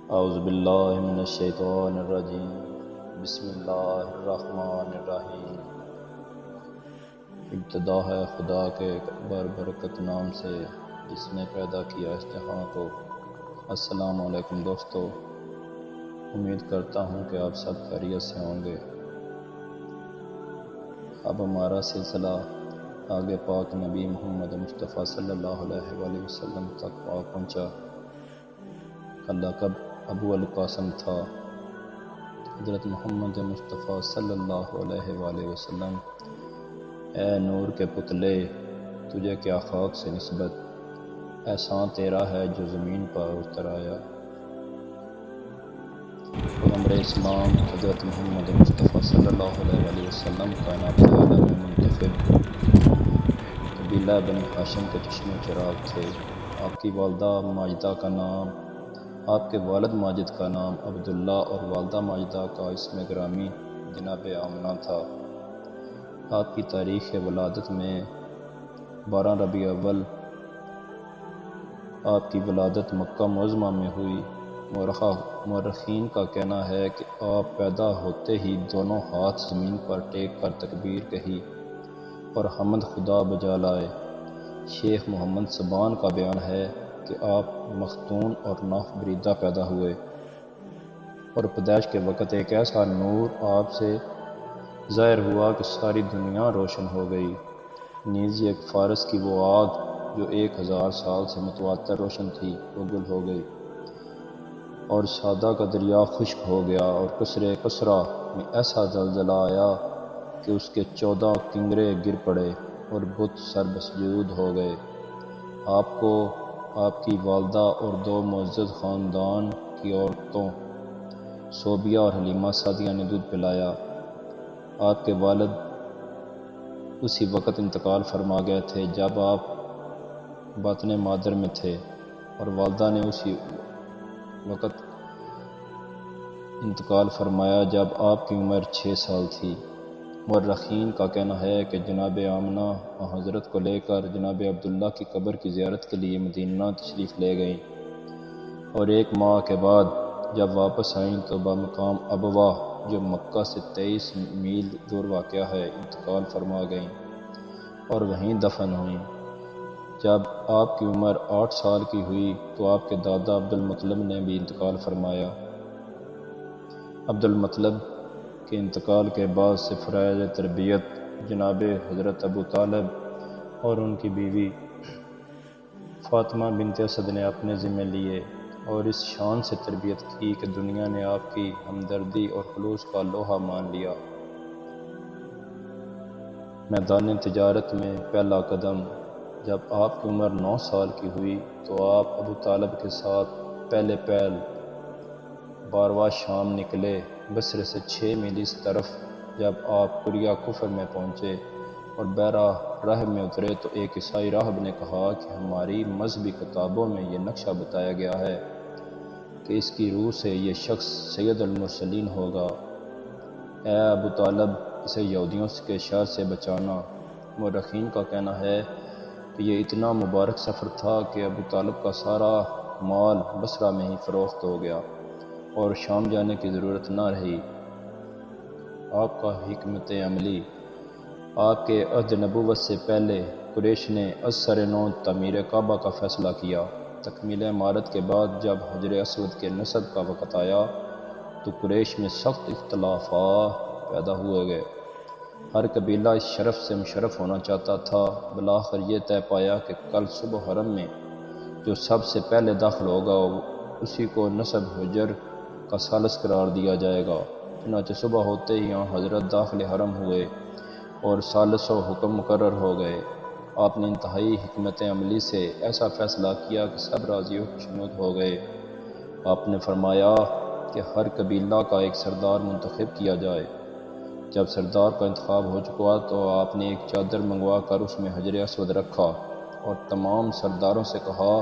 اعوذ باللہ من الشیطان الرجیم بسم اللہ الرحمن الرحیم۔ ابتدا ہے خدا کے برکت نام سے جس نے پیدا کیا اس جہاں کو۔ السلام علیکم دوستو، امید کرتا ہوں کہ آپ سب خیریت سے ہوں گے۔ اب ہمارا سلسلہ آگے پاک نبی محمد مصطفیٰ صلی اللہ علیہ وآلہ وسلم تک پہنچا۔ کا لقب ابو القاسم تھا۔ حضرت محمد مصطفیٰ صلی اللہ علیہ وآلہ وسلم: اے نور کے پتلے، تجھے کیا خاک سے نسبت، احسان تیرا ہے جو زمین پر اتر آیا۔ پیغمبر اسلام حضرت محمد مصطفیٰ صلی اللہ علیہ وآلہ وسلم کائنات عالم میں منتخب قبیلہ بنی ہاشم کے چشم و چراغ تھے۔ آپ کی والدہ ماجدہ کا نام آپ کے والد ماجد کا نام عبداللہ اور والدہ ماجدہ کا اسم گرامی جناب آمنہ تھا۔ آپ کی تاریخ ولادت میں 12 ربیع اول آپ کی ولادت مکہ معظمہ میں ہوئی۔ مورخین کا کہنا ہے کہ آپ پیدا ہوتے ہی دونوں ہاتھ زمین پر ٹیک کر تکبیر کہی اور حمد خدا بجا لائے۔ شیخ محمد سبان کا بیان ہے کہ آپ مختون اور ناف بریدہ پیدا ہوئے اور پیدائش کے وقت ایک ایسا نور آپ سے ظاہر ہوا کہ ساری دنیا روشن ہو گئی۔ نیز ایک فارس کی وہ آگ جو 1000 سال سے متواتر روشن تھی وہ گل ہو گئی، اور شادہ کا دریا خشک ہو گیا، اور کسرا میں ایسا زلزلہ آیا کہ اس کے 14 کنگرے گر پڑے اور بت سر بسجود ہو گئے۔ آپ کو آپ کی والدہ اور 2 معزز خاندان کی عورتوں صوبیہ اور حلیمہ سعدیہ نے دودھ پلایا۔ آپ کے والد اسی وقت انتقال فرما گئے تھے جب آپ باطن مادر میں تھے، اور والدہ نے اسی وقت انتقال فرمایا جب آپ کی عمر 6 سال تھی۔ مورخین کا کہنا ہے کہ جناب آمنہ حضرت کو لے کر جناب عبداللہ کی قبر کی زیارت کے لیے مدینہ تشریف لے گئیں، اور 1 ماہ کے بعد جب واپس آئیں تو بمقام ابواہ جو مکہ سے 23 میل دور واقع ہے انتقال فرما گئیں اور وہیں دفن ہوئیں۔ جب آپ کی عمر 8 سال کی ہوئی تو آپ کے دادا عبدالمطلب نے بھی انتقال فرمایا۔ عبدالمطلب کے انتقال کے بعد سے فرائض تربیت جناب حضرت ابو طالب اور ان کی بیوی فاطمہ بنت اسد نے اپنے ذمہ لیے، اور اس شان سے تربیت کی کہ دنیا نے آپ کی ہمدردی اور خلوص کا لوہا مان لیا۔ میدان تجارت میں پہلا قدم: جب آپ کی عمر 9 سال کی ہوئی تو آپ ابو طالب کے ساتھ پہلے پہل بارواہ شام نکلے۔ بصرے سے 6 میل اس طرف جب آپ قریہ کفر میں پہنچے اور بحیرہ رحب میں اترے تو ایک عیسائی راہب نے کہا کہ ہماری مذہبی کتابوں میں یہ نقشہ بتایا گیا ہے کہ اس کی روح سے یہ شخص سید المرسلین ہوگا۔ اے ابو طالب، اسے یہودیوں کے شر سے بچانا۔ مورخین کا کہنا ہے کہ یہ اتنا مبارک سفر تھا کہ ابو طالب کا سارا مال بصرہ میں ہی فروخت ہو گیا اور شام جانے کی ضرورت نہ رہی۔ آپ کا حکمت عملی: آپ کے عہد نبوت سے پہلے قریش نے از سر نو تعمیر کعبہ کا فیصلہ کیا۔ تکمیل عمارت کے بعد جب حجر اسود کے نصب کا وقت آیا تو قریش میں سخت اختلافات پیدا ہوئے گئے۔ ہر قبیلہ اس شرف سے مشرف ہونا چاہتا تھا۔ بالآخر یہ طے پایا کہ کل صبح حرم میں جو سب سے پہلے داخل ہوگا اسی کو نصب حجر کا ثالث قرار دیا جائے گا۔ چنانچہ صبح ہوتے ہی حضرت داخل حرم ہوئے اور ثالث و حکم مقرر ہو گئے۔ آپ نے انتہائی حکمت عملی سے ایسا فیصلہ کیا کہ سب راضی و خوشنود ہو گئے۔ آپ نے فرمایا کہ ہر قبیلہ کا ایک سردار منتخب کیا جائے۔ جب سردار کا انتخاب ہو چکا تو آپ نے ایک چادر منگوا کر اس میں حجر اسود رکھا اور تمام سرداروں سے کہا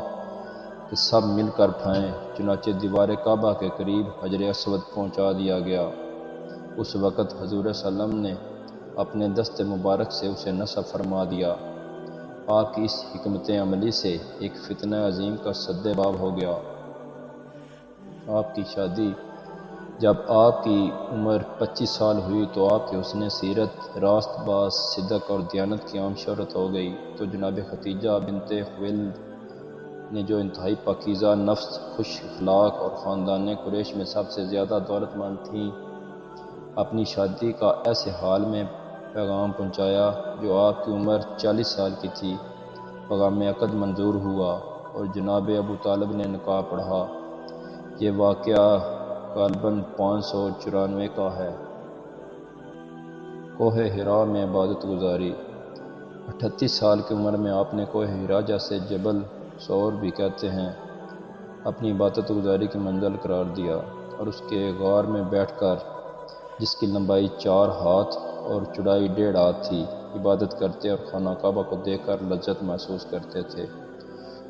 کہ سب مل کر اٹھائیں۔ چنانچہ دیوار کعبہ کے قریب حجر اسود پہنچا دیا گیا۔ اس وقت حضور صلی اللہ علیہ وسلم نے اپنے دست مبارک سے اسے نصب فرما دیا۔ آپ کی اس حکمت عملی سے ایک فتنہ عظیم کا سد باب ہو گیا۔ آپ کی شادی جب آپ کی عمر 25 سال ہوئی تو آپ کے حسن سیرت، راست باز، صدق اور دیانت کی عام شہرت ہو گئی، تو جناب خدیجہ بنت خویلد نے جو انتہائی پاکیزہ نفس، خوش اخلاق اور خاندان قریش میں سب سے زیادہ دولت مند تھیں، اپنی شادی کا ایسے حال میں پیغام پہنچایا جو آپ کی عمر 40 سال کی تھی۔ پیغام عقد منظور ہوا اور جناب ابو طالب نے نکاح پڑھا۔ یہ واقعہ غالباً 594 کا ہے۔ کوہ ہرا میں عبادت گزاری۔ 38 سال کی عمر میں آپ نے کوہ ہرا جسے جبل ثور بھی کہتے ہیں اپنی عبادت گزاری کی منزل قرار دیا اور اس کے غار میں بیٹھ کر، جس کی لمبائی 4 ہاتھ اور چوڑائی 1.5 ہاتھ تھی، عبادت کرتے اور خانہ کعبہ کو دیکھ کر لذت محسوس کرتے تھے۔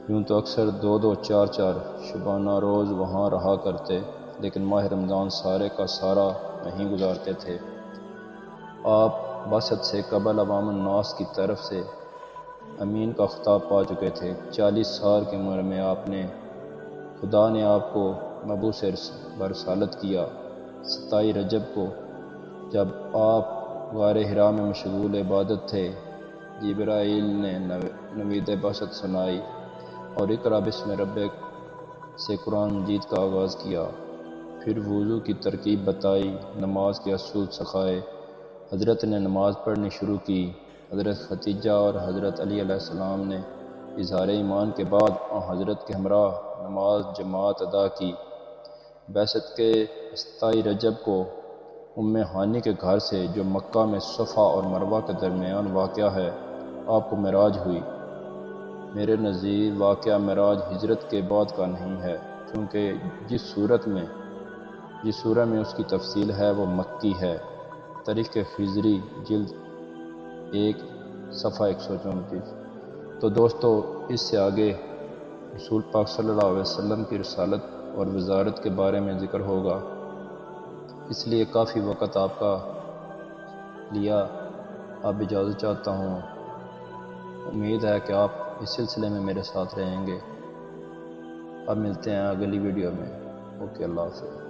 یوں تو اکثر 2 4 شبانہ روز وہاں رہا کرتے، لیکن ماہ رمضان سارے کا سارا وہیں گزارتے تھے۔ آپ بعثت سے قبل عوام الناس کی طرف سے امین کا خطاب پا چکے تھے۔ 40 سال کی عمر میں خدا نے آپ کو مبعوث برسالت کیا۔ 27 رجب کو جب آپ غار حرا میں مشغول عبادت تھے، جبرائیل نے نوید بعثت سنائی اور اقرأ بسم ربک سے قرآن مجید کا آغاز کیا۔ پھر وضو کی ترکیب بتائی، نماز کے اصول سکھائے۔ حضرت نے نماز پڑھنی شروع کی۔ حضرت خدیجہ اور حضرت علی علیہ السلام نے اظہار ایمان کے بعد حضرت کے ہمراہ نماز جماعت ادا کی۔ بعثت کے 27 رجب کو ام ہانی کے گھر سے، جو مکہ میں صفا اور مروہ کے درمیان واقع ہے، آپ کو معراج ہوئی۔ میرے نزدیک واقعہ معراج ہجرت کے بعد کا نہیں ہے، کیونکہ جس سورہ میں اس کی تفصیل ہے وہ مکی ہے۔ تاریخ خضری جلد 1 صفحہ 134۔ تو دوستو، اس سے آگے رسول پاک صلی اللہ علیہ وسلم کی رسالت اور وزارت کے بارے میں ذکر ہوگا، اس لیے کافی وقت آپ کا لیا۔ اب اجازت چاہتا ہوں۔ امید ہے کہ آپ اس سلسلے میں میرے ساتھ رہیں گے۔ اب ملتے ہیں اگلی ویڈیو میں۔ اوکے، اللہ حافظ۔